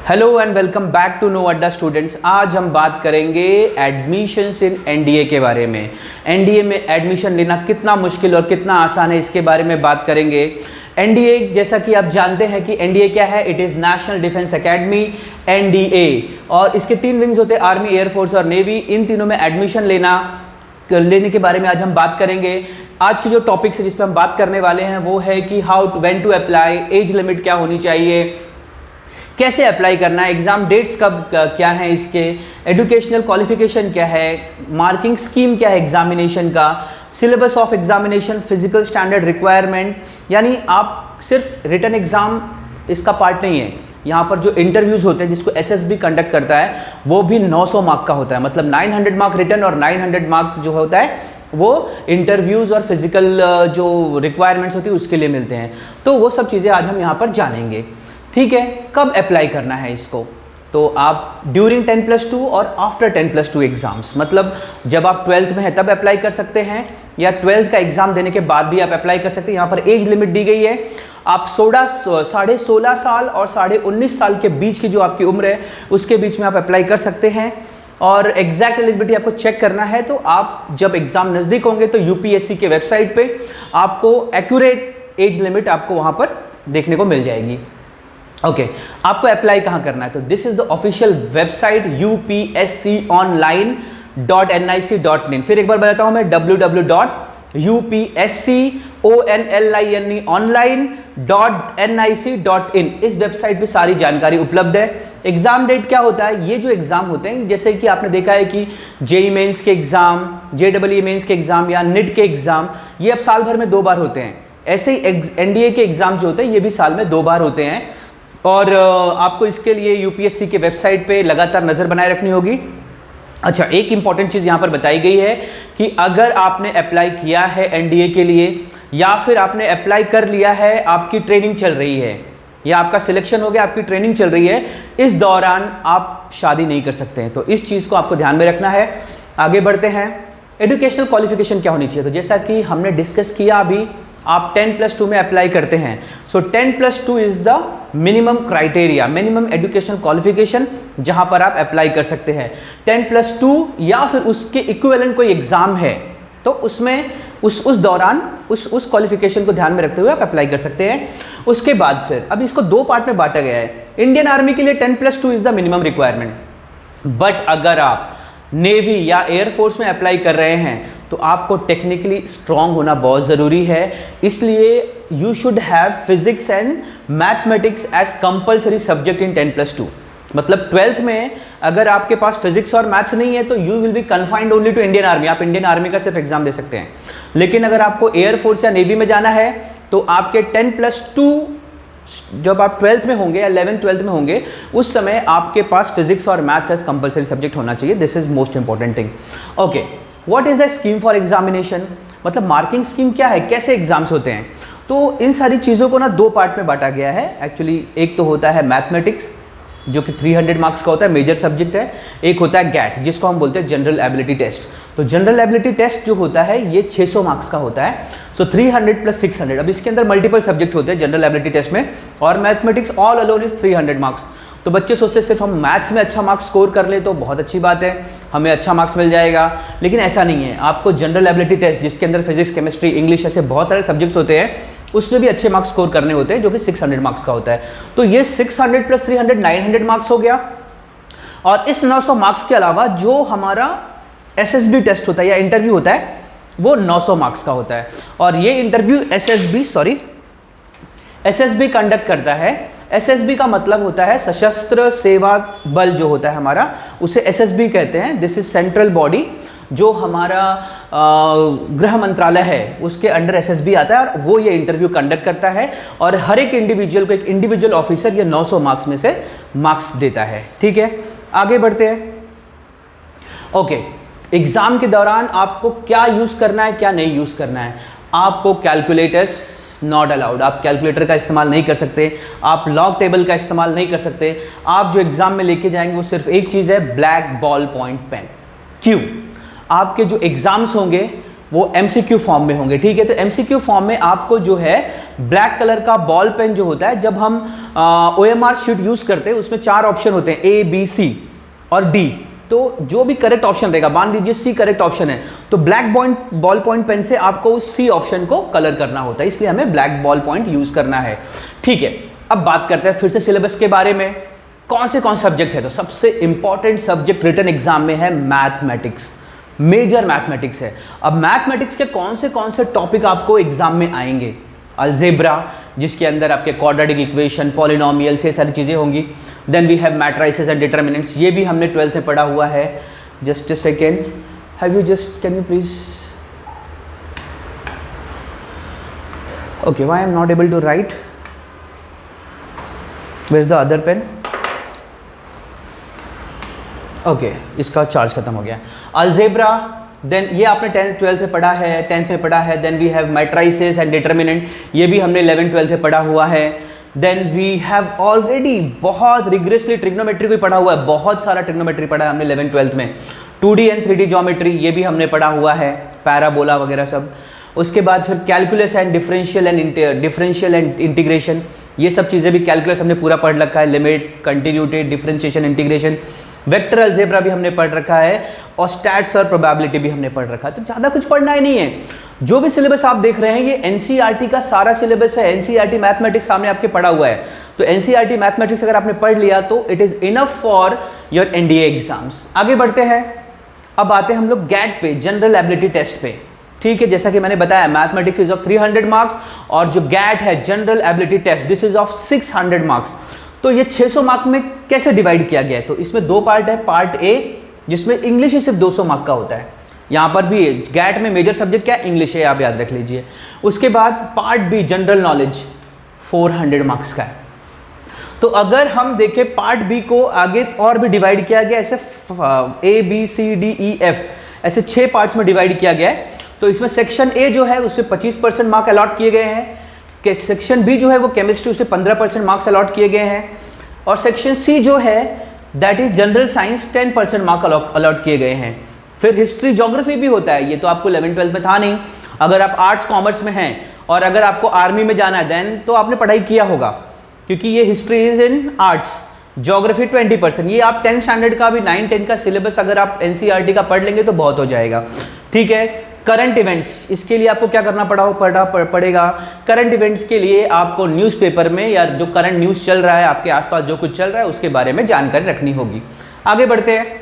Hello and welcome back to know Adda students. आज हम बात करेंगे एडमिशन्स इन एनडीए के बारे में। एनडीए में एडमिशन लेना कितना मुश्किल और कितना आसान है, इसके बारे में बात करेंगे। एनडीए, जैसा कि आप जानते हैं कि एनडीए क्या है, it is national defence academy, NDA. और इसके 3 विंग्स होते हैं, आर्मी, एयरफोर्स और नेवी। इन तीनों में एडमिशन लेने के बारे में आज हम बात करेंगे। आज की जो टॉपिक्स जिस पर हम बात करने वाले हैं वो है कि when to apply, age limit क्या होनी चाहिए, कैसे अप्लाई करना है, एग्ज़ाम डेट्स कब क्या है इसके, एजुकेशनल क्वालिफिकेशन क्या है, मार्किंग स्कीम क्या है एग्जामिनेशन का, syllabus of examination, physical standard requirement. यानी आप सिर्फ रिटन एग्ज़ाम इसका पार्ट नहीं है, यहाँ पर जो इंटरव्यूज़ होते हैं जिसको एसएसबी कंडक्ट करता है वो भी 900 मार्क का होता है। मतलब 900 मार्क रिटन और 900 मार्क जो होता है वो इंटरव्यूज़ और फिजिकल जो रिक्वायरमेंट्स होती है उसके लिए मिलते हैं। तो वो सब चीज़ें आज हम यहाँ पर जानेंगे। ठीक है, कब अप्लाई करना है इसको, तो आप ड्यूरिंग 10+2 और आफ्टर 10+2 एग्जाम्स, मतलब जब आप 12th में हैं तब अप्लाई कर सकते हैं या 12th का एग्जाम देने के बाद भी आप अप्लाई कर सकते हैं। यहाँ पर एज लिमिट दी गई है, आप 16.5 साल और 19.5 साल के बीच की जो आपकी उम्र है उसके बीच में आप अप्लाई कर सकते हैं। और एग्जैक्ट एलिजिबिलिटी आपको चेक करना है तो आप जब एग्जाम नज़दीक होंगे तो यूपीएससी के वेबसाइट पे आपको एक्यूरेट एज लिमिट आपको वहाँ पर देखने को मिल जाएगी। ओके, आपको अप्लाई कहाँ करना है, तो this is the official website upsconline.nic.in। फिर एक बार बताता हूँ मैं, www.upsconline.nic.in। इस वेबसाइट पे सारी जानकारी उपलब्ध है। एग्जाम डेट क्या होता है, ये जो एग्जाम होते हैं जैसे कि आपने देखा है कि जेई मेंस के एग्जाम, जेईई मेंस के एग्जाम या नीट के एग्जाम, ये अब साल भर में 2 बार होते हैं। ऐसे ही एनडीए के एग्जाम जो होते हैं ये भी साल में 2 बार होते हैं। और आपको इसके लिए यूपीएससी के वेबसाइट पे लगातार नज़र बनाए रखनी होगी। अच्छा, एक इंपॉर्टेंट चीज़ यहाँ पर बताई गई है कि अगर आपने अप्लाई किया है एनडीए के लिए या फिर आपने अप्लाई कर लिया है, आपकी ट्रेनिंग चल रही है या आपका सिलेक्शन हो गया, आपकी ट्रेनिंग चल रही है, इस दौरान आप शादी नहीं कर सकते हैं। तो इस चीज़ को आपको ध्यान में रखना है। आगे बढ़ते हैं, एजुकेशनल क्वालिफिकेशन क्या होनी चाहिए, तो जैसा कि हमने डिस्कस किया अभी, आप 10+2 में अप्लाई करते हैं, सो 10+2 is the minimum criteria, minimum educational qualification जहां पर आप अप्लाई कर सकते हैं। 10+2 या फिर उसके इक्विवेलेंट कोई एग्जाम है तो उसमें उस दौरान उस क्वालिफिकेशन को ध्यान में रखते हुए आप अप्लाई कर सकते हैं। उसके बाद फिर अब इसको 2 पार्ट में बांटा गया है। इंडियन आर्मी के लिए 10+2 is the minimum requirement, but अगर आप नेवी या एयरफोर्स में अप्लाई कर रहे हैं तो आपको टेक्निकली स्ट्रांग होना बहुत ज़रूरी है। इसलिए you should have physics and mathematics as compulsory subject in 10+2। मतलब 12th में अगर आपके पास फिजिक्स और मैथ्स नहीं है तो you will be confined only to Indian army, आप इंडियन आर्मी का सिर्फ एग्जाम दे सकते हैं। लेकिन अगर आपको एयरफोर्स या नेवी में जाना है तो आपके 10+2 जब आप 12th में होंगे या 11th-12th में होंगे उस समय आपके पास फिजिक्स और मैथ्स एज कंपलसरी सब्जेक्ट होना चाहिए। This is most important thing. Okay, what is the scheme for examination, मतलब मार्किंग स्कीम क्या है, कैसे एग्जाम्स होते हैं, तो इन सारी चीज़ों को ना 2 पार्ट में बांटा गया है एक्चुअली। एक तो होता है मैथमेटिक्स जो कि 300 मार्क्स का होता है, मेजर सब्जेक्ट है। एक होता है गैट जिसको हम बोलते हैं जनरल एबिलिटी टेस्ट। तो जनरल एबिलिटी टेस्ट जो होता है ये 600 मार्क्स का होता है, सो 300 + 600। अब इसके अंदर मल्टीपल सब्जेक्ट होते हैं जनरल एबिलिटी टेस्ट में, और mathematics all alone is 300 marks. तो बच्चे सोचते हैं सिर्फ हम मैथ्स में अच्छा मार्क्स स्कोर कर ले तो बहुत अच्छी बात है, हमें अच्छा मार्क्स मिल जाएगा, लेकिन ऐसा नहीं है। आपको जनरल एबिलिटी टेस्ट जिसके अंदर फिजिक्स, केमिस्ट्री, इंग्लिश ऐसे बहुत सारे सब्जेक्ट्स होते हैं उसमें भी अच्छे मार्क्स स्कोर करने होते हैं जो कि 600 मार्क्स का होता है। तो ये 600 + 300 900 मार्क्स हो गया। और इस 900 मार्क्स के अलावा जो हमारा एसएसबी टेस्ट होता है या इंटरव्यू होता है वो 900 मार्क्स का होता है। और ये इंटरव्यू एसएसबी कंडक्ट करता है। एसएसबी का मतलब होता है सशस्त्र सेवा बल जो होता है हमारा, उसे एसएसबी कहते हैं। दिस इज सेंट्रल बॉडी, जो हमारा गृह मंत्रालय है उसके अंडर एसएसबी आता है और वो ये इंटरव्यू कंडक्ट करता है। और हर एक इंडिविजुअल को, एक इंडिविजुअल ऑफिसर ये 900 मार्क्स में से मार्क्स देता है। ठीक है, आगे बढ़ते हैं। ओके, एग्जाम के दौरान आपको क्या यूज़ करना है, क्या नहीं यूज़ करना है। आपको कैलकुलेटर्स नॉट अलाउड, आप कैलकुलेटर का इस्तेमाल नहीं कर सकते, आप लॉग टेबल का इस्तेमाल नहीं कर सकते। आप जो एग्जाम में लेके जाएंगे वो सिर्फ एक चीज़ है, ब्लैक बॉल पॉइंट पेन। क्यों? आपके जो एग्जाम्स होंगे वो एमसीक्यू फॉर्म में होंगे, ठीक है। तो एमसीक्यू फॉर्म में आपको जो है ब्लैक कलर का बॉल पेन जो होता है, जब हम OMR शीट यूज करते हैं उसमें 4 ऑप्शन होते हैं, A, B, C और D। तो जो भी करेक्ट ऑप्शन रहेगा, मान लीजिए C करेक्ट ऑप्शन है, तो ब्लैक बॉल पॉइंट पेन से आपको उस C ऑप्शन को कलर करना होता है, इसलिए हमें ब्लैक बॉल पॉइंट यूज करना है, ठीक है। अब बात करते हैं फिर से सिलेबस के बारे में, कौन से सब्जेक्ट है। तो सबसे इंपॉर्टेंट सब्जेक्ट रिटन एग्जाम में है मैथमेटिक्स, मेजर मैथमेटिक्स है। अब मैथमेटिक्स के कौन से टॉपिक आपको एग्जाम में आएंगे, अलजेब्रा जिसके अंदर आपके क्वाड्रेटिक इक्वेशन, पॉलिनोमियल्स, ये सारी चीज़ें होंगी। Then we have matrices and determinants, ये भी हमने 12th में पढ़ा हुआ है। Just a second, have you just, can you please, okay, why I am not able to write, where is the other pen, okay, इसका चार्ज खत्म हो गया। अलजेब्रा, देन ये आपने 10th 12th में पढ़ा है, 10th में पढ़ा है। Then we have matrices and determinant, ये भी हमने 11th 12th में पढ़ा हुआ है। देन वी हैव ऑलरेडी बहुत रिग्रेसली ट्रिग्नोमेट्री को पढ़ा हुआ है, बहुत सारा ट्रिग्नोमेट्री पढ़ा है हमने 11th 12th में। 2D एंड 3D ज्योमेट्री ये भी हमने पढ़ा हुआ है, पैराबोला वगैरह सब। उसके बाद फिर calculus and differential and integration, ये सब चीज़ें भी कैलकुलस हमने पूरा पढ़ रखा है, limit, continuity, differentiation, integration. Vector algebra भी हमने पढ़ रखा है और स्टैट्स और प्रोबेबिलिटी भी हमने पढ़ रखा है। तो ज़्यादा कुछ पढ़ना ही नहीं है, जो भी सिलेबस आप देख रहे हैं ये एनसीईआरटी का सारा सिलेबस है। एनसीईआरटी मैथमेटिक्स सामने आपके पढ़ा हुआ है, तो एनसीईआरटी मैथमेटिक्स अगर आपने पढ़ लिया तो it is enough for your NDA exams. आगे बढ़ते हैं, अब आते हैं हम लोग गैट पे, जनरल एबिलिटी टेस्ट पे, ठीक है। जैसा कि मैंने बताया मैथमेटिक्स इज ऑफ 300 मार्क्स और जो गैट है general ability test, this is of 600 marks. तो ये 600 मार्क्स में कैसे डिवाइड किया गया है, तो इसमें 2 पार्ट है। पार्ट ए जिसमें इंग्लिश ही सिर्फ 200 मार्क का होता है, यहाँ पर भी गैट में मेजर सब्जेक्ट क्या है, इंग्लिश है, आप याद रख लीजिए। उसके बाद part B general knowledge 400 marks का है। तो अगर हम देखें पार्ट बी को आगे और भी डिवाइड किया गया, ऐसे ABCDEF ऐसे 6 पार्ट्स में डिवाइड किया गया है। तो इसमें सेक्शन ए जो है उसमें 25% मार्क अलॉट किए गए हैं, कि सेक्शन बी जो है वो केमिस्ट्री, उसमें 15% मार्क्स अलॉट किए गए हैं, और सेक्शन सी जो है that is general science 10% mark allot किए गए हैं। फिर हिस्ट्री ज्योग्राफी भी होता है, ये तो आपको 11th 12th में था नहीं। अगर आप आर्ट्स कॉमर्स में हैं और अगर आपको आर्मी में जाना है देन तो आपने पढ़ाई किया होगा, क्योंकि ये history is in arts, geography 20%। ये आप 10th स्टैंडर्ड का भी 9 10 का सिलेबस अगर आप एनसीईआरटी का पढ़ लेंगे तो बहुत हो जाएगा, ठीक है। करंट इवेंट्स, इसके लिए आपको क्या करना पड़ेगा, करंट इवेंट्स के लिए आपको न्यूज़पेपर में या जो करंट न्यूज़ चल रहा है आपके आसपास जो कुछ चल रहा है उसके बारे में जानकारी रखनी होगी। आगे बढ़ते हैं,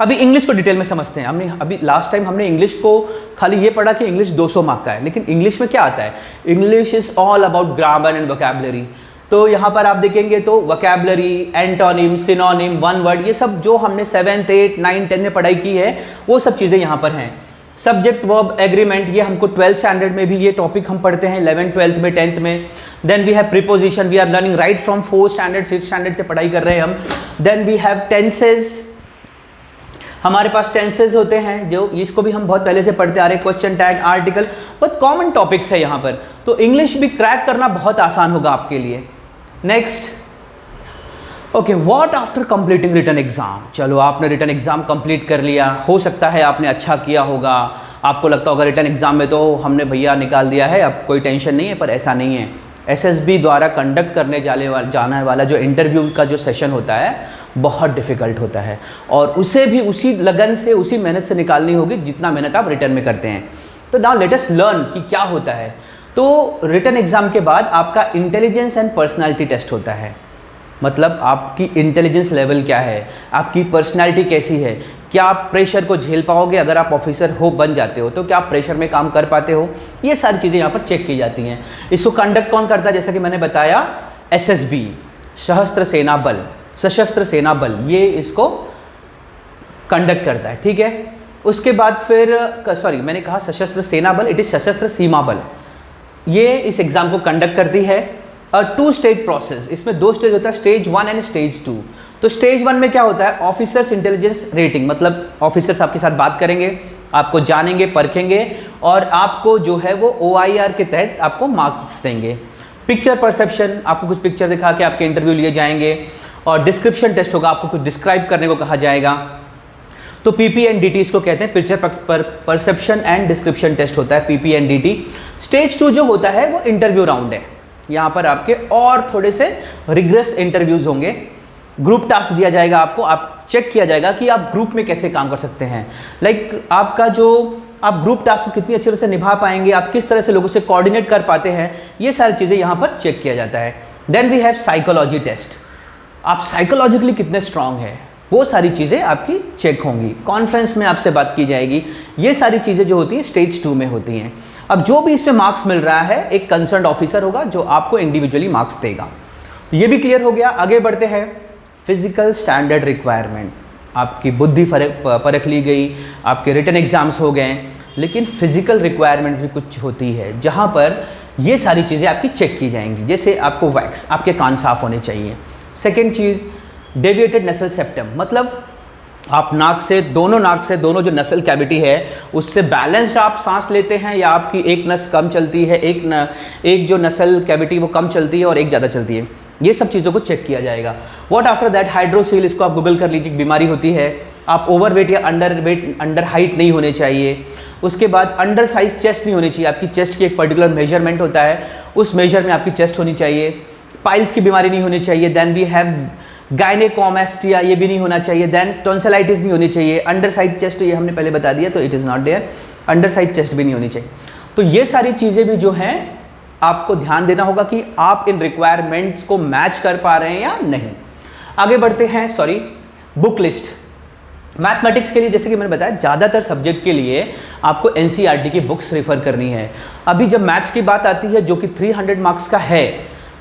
अभी इंग्लिश को डिटेल में समझते हैं। हमने अभी लास्ट टाइम हमने इंग्लिश को खाली ये पढ़ा कि इंग्लिश 200 मार्क का है, लेकिन इंग्लिश में क्या आता है, English is all about grammar and vocabulary. तो यहाँ पर आप देखेंगे तो vocabulary, antonym, synonym, one word, ये सब जो हमने 7th 8 9 10 में पढ़ाई की है वो सब चीज़ें यहाँ पर हैं। सब्जेक्ट वर्ब एग्रीमेंट, ये हमको 12th स्टैंडर्ड में भी ये टॉपिक हम पढ़ते हैं, 11th 12th में, 10th में। Then we have preposition, we are learning right from 4th standard 5th standard से पढ़ाई कर रहे हैं हम। देन वी हैव टेंसेज, हमारे पास टेंसेज होते हैं जो इसको भी हम बहुत पहले से पढ़ते आ रहे हैं, क्वेश्चन टैग, आर्टिकल, बहुत कॉमन टॉपिक्स है यहाँ पर। तो इंग्लिश भी क्रैक करना बहुत आसान होगा आपके लिए। Next, okay, what after completing written exam. चलो आपने रिटन एग्जाम कंप्लीट कर लिया, हो सकता है आपने अच्छा किया होगा, आपको लगता होगा रिटन एग्जाम में तो हमने भैया निकाल दिया है, अब कोई टेंशन नहीं है, पर ऐसा नहीं है। एसएसबी द्वारा कंडक्ट करने जाने वाला जो इंटरव्यू का जो सेशन होता है बहुत डिफिकल्ट होता है, और उसे भी उसी लगन से, उसी मेहनत से निकालनी होगी जितना मेहनत आप रिटन में करते हैं। तो नाउ लेट अस लर्न कि क्या होता है। तो रिटन एग्जाम के बाद आपका इंटेलिजेंस एंड पर्सनालिटी टेस्ट होता है, मतलब आपकी इंटेलिजेंस लेवल क्या है, आपकी पर्सनालिटी कैसी है, क्या आप प्रेशर को झेल पाओगे, अगर आप ऑफिसर हो बन जाते हो तो क्या आप प्रेशर में काम कर पाते हो, ये सारी चीज़ें यहाँ पर चेक की जाती हैं। इसको कंडक्ट कौन करता है, जैसा कि मैंने बताया एसएसबी, सशस्त्र सेना बल, ये इसको कंडक्ट करता है, ठीक है। उसके बाद फिर सॉरी मैंने कहा सशस्त्र सेना बल, इट इज सशस्त्र सीमा बल, ये इस एग्जाम को कंडक्ट करती है। 2 स्टेज प्रोसेस, इसमें 2 स्टेज होता है, स्टेज 1 एंड स्टेज 2। तो स्टेज 1 में क्या होता है, ऑफिसर्स इंटेलिजेंस रेटिंग, मतलब ऑफिसर्स आपके साथ बात करेंगे, आपको जानेंगे, परखेंगे और आपको जो है वो OIR के तहत आपको मार्क्स देंगे। पिक्चर परसेप्शन, आपको कुछ पिक्चर दिखा के आपके इंटरव्यू लिए जाएंगे, और डिस्क्रिप्शन टेस्ट होगा, आपको कुछ डिस्क्राइब करने को कहा जाएगा। तो PPNDT इसको कहते हैं, picture perception and description test होता है PPNDT। स्टेज 2 जो होता है वो इंटरव्यू राउंड है। यहाँ पर आपके और थोड़े से रिग्रेस इंटरव्यूज होंगे, ग्रुप टास्क दिया जाएगा आपको, आप चेक किया जाएगा कि आप ग्रुप में कैसे काम कर सकते हैं। लाइक आपका जो आप ग्रुप टास्क को कितनी अच्छे से निभा पाएंगे, आप किस तरह से लोगों से कोऑर्डिनेट कर पाते हैं, ये सारी चीज़ें यहाँ पर चेक किया जाता है। Then we have psychology test, आप साइकोलॉजिकली कितने स्ट्रांग हैं, वो सारी चीज़ें आपकी चेक होंगी। कॉन्फ्रेंस में आपसे बात की जाएगी, ये सारी चीज़ें जो होती हैं स्टेज 2 में होती हैं। अब जो भी इसमें मार्क्स मिल रहा है, एक कंसर्न ऑफिसर होगा जो आपको इंडिविजुअली मार्क्स देगा। ये भी क्लियर हो गया। आगे बढ़ते हैं। फिजिकल स्टैंडर्ड रिक्वायरमेंट, आपकी बुद्धि परख ली गई, आपके रिटन एग्जाम्स हो गए, लेकिन फिजिकल रिक्वायरमेंट्स भी कुछ होती है जहाँ पर ये सारी चीज़ें आपकी चेक की जाएंगी। जैसे आपको वैक्स, आपके कान साफ होने चाहिए। सेकेंड चीज़, डेविएटेड नसल सेप्टम, मतलब आप नाक से दोनों जो नसल कैविटी है उससे बैलेंस्ड आप सांस लेते हैं, या आपकी एक नस कम चलती है, एक जो नसल कैविटी वो कम चलती है और एक ज़्यादा चलती है। ये सब चीज़ों को चेक किया जाएगा। व्हाट आफ्टर दैट, हाइड्रोसील, इसको आप गूगल कर लीजिए, बीमारी होती है। आप ओवरवेट या अंडर हाइट नहीं होने चाहिए। उसके बाद अंडर साइज चेस्ट नहीं होनी चाहिए, आपकी चेस्ट की एक पर्टिकुलर मेजरमेंट होता है, उस मेजर में आपकी चेस्ट होनी चाहिए। पाइल्स की बीमारी नहीं होनी चाहिए। देन वी हैव गायनेकोमास्टिया, ये भी नहीं होना चाहिए। देन टॉन्सिलाइटिस नहीं होनी चाहिए। अंडर साइड चेस्ट, ये हमने पहले बता दिया, तो it is not there. Undersized chest भी नहीं होनी चाहिए। तो ये सारी चीज़ें भी जो हैं आपको ध्यान देना होगा कि आप इन रिक्वायरमेंट्स को मैच कर पा रहे हैं या नहीं। आगे बढ़ते हैं। Book list. मैथमेटिक्स के लिए जैसे कि मैंने बताया, ज़्यादातर सब्जेक्ट के लिए आपको NCERT की बुक्स रेफर करनी है। अभी जब मैथ्स की बात आती है जो कि 300 मार्क्स का है,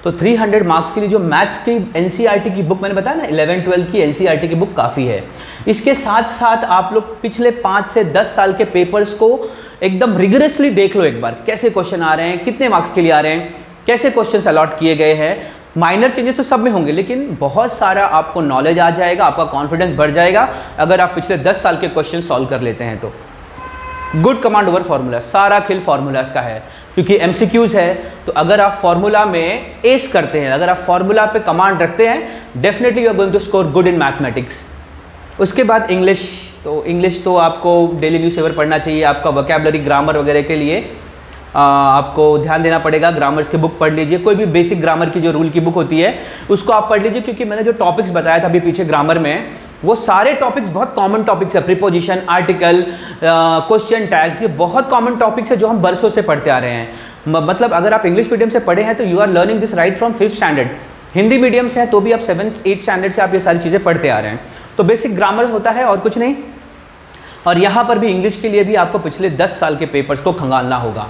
तो 300 मार्क्स के लिए जो मैथ्स की NCERT की बुक मैंने बताया ना, 11-12 की NCERT की बुक काफ़ी है। इसके साथ साथ आप लोग पिछले 5 से 10 साल के पेपर्स को एकदम रिगरसली देख लो एक बार, कैसे क्वेश्चन आ रहे हैं, कितने मार्क्स के लिए आ रहे हैं, कैसे क्वेश्चन अलॉट किए गए हैं। माइनर चेंजेस तो सब में होंगे, लेकिन बहुत सारा आपको नॉलेज आ जाएगा, आपका कॉन्फिडेंस बढ़ जाएगा अगर आप पिछले 10 साल के क्वेश्चन सॉल्व कर लेते हैं तो। गुड कमांड ओवर फार्मूला, सारा खेल फार्मूलाज का है, क्योंकि MCQs है। तो अगर आप फार्मूला में एस करते हैं, अगर आप फार्मूला पे कमांड रखते हैं, definitely you are going to score good in mathematics. उसके बाद इंग्लिश, तो इंग्लिश तो आपको डेली न्यूज़पेपर पढ़ना चाहिए। आपका वोकैबुलरी, ग्रामर वगैरह के लिए आपको ध्यान देना पड़ेगा। ग्रामर्स की बुक पढ़ लीजिए, कोई भी बेसिक ग्रामर की जो रूल की बुक होती है उसको आप पढ़ लीजिए, क्योंकि मैंने जो टॉपिक्स बताया था अभी पीछे ग्रामर में, वो सारे टॉपिक्स बहुत कॉमन टॉपिक्स है। प्रीपोजिशन, आर्टिकल, क्वेश्चन टैग्स, ये बहुत कॉमन टॉपिक्स है जो हम बरसों से पढ़ते आ रहे हैं। मतलब अगर आप इंग्लिश मीडियम से पढ़े हैं तो you are learning this right from 5th standard. Hindi medium से है तो भी आप 7th 8th स्टैंडर्ड से आप ये सारी चीज़ें पढ़ते आ रहे हैं। तो बेसिक ग्रामर होता है और कुछ नहीं। और यहाँ पर भी इंग्लिश के लिए भी आपको पिछले 10 साल के पेपर्स को खंगालना होगा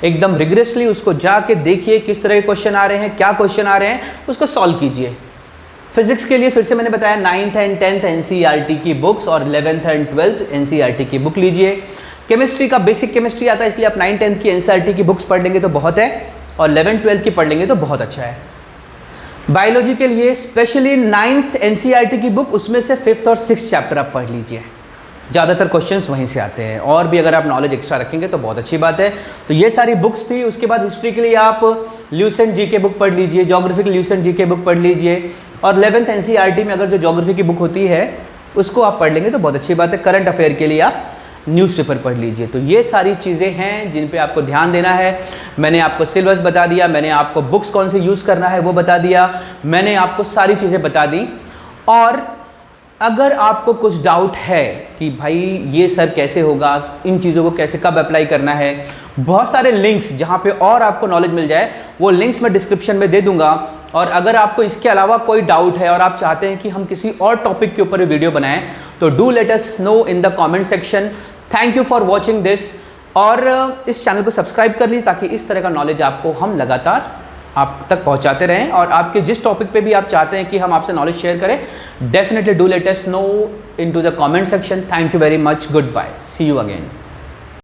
एकदम रिगरसली। उसको जाके देखिए किस तरह के क्वेश्चन आ रहे हैं, क्या क्वेश्चन आ रहे हैं, उसको सॉल्व कीजिए। फिजिक्स के लिए फिर से मैंने बताया 9th एंड 10th NCERT की बुक्स और 11th एंड 12th NCERT की बुक लीजिए। केमिस्ट्री का बेसिक केमिस्ट्री आता है, इसलिए आप 9th 10th की NCERT की बुक्स पढ़ लेंगे तो बहुत है, और 11th 12th की पढ़ लेंगे तो बहुत अच्छा है। बायोलॉजी के लिए स्पेशली 9th NCERT की बुक, उसमें से 5th और 6th चैप्टर आप पढ़ लीजिए, ज़्यादातर क्वेश्चंस वहीं से आते हैं। और भी अगर आप नॉलेज एक्स्ट्रा रखेंगे तो बहुत अच्छी बात है। तो ये सारी बुक्स थी। उसके बाद हिस्ट्री के लिए आप ल्यूसेंट जी के बुक पढ़ लीजिए, ज्योग्राफी की ल्यूसेंट जी के बुक पढ़ लीजिए, और 11th NCERT में अगर जो ज्योग्राफी की बुक होती है उसको आप पढ़ लेंगे तो बहुत अच्छी बात है। करंट अफेयर के लिए आप न्यूज़पेपर पढ़ लीजिए। तो ये सारी चीज़ें हैं जिन पे आपको ध्यान देना है। मैंने आपको सिलेबस बता दिया, मैंने आपको बुक्स कौन से यूज़ करना है वो बता दिया, मैंने आपको सारी चीज़ें बता दी। और अगर आपको कुछ डाउट है कि भाई ये सर कैसे होगा, इन चीज़ों को कैसे कब अप्लाई करना है, बहुत सारे लिंक्स जहाँ पे और आपको नॉलेज मिल जाए वो लिंक्स मैं डिस्क्रिप्शन में दे दूंगा। और अगर आपको इसके अलावा कोई डाउट है और आप चाहते हैं कि हम किसी और टॉपिक के ऊपर वीडियो बनाएं तो do let us no in the comment section. Thank you for watching this, और इस चैनल को सब्सक्राइब कर लीजिए ताकि इस तरह का नॉलेज आपको हम लगातार आप तक पहुंचाते रहें। और आपके जिस टॉपिक पे भी आप चाहते हैं कि हम आपसे नॉलेज शेयर करें, definitely do let us know into the comment section. Thank you very much, good bye, see you again.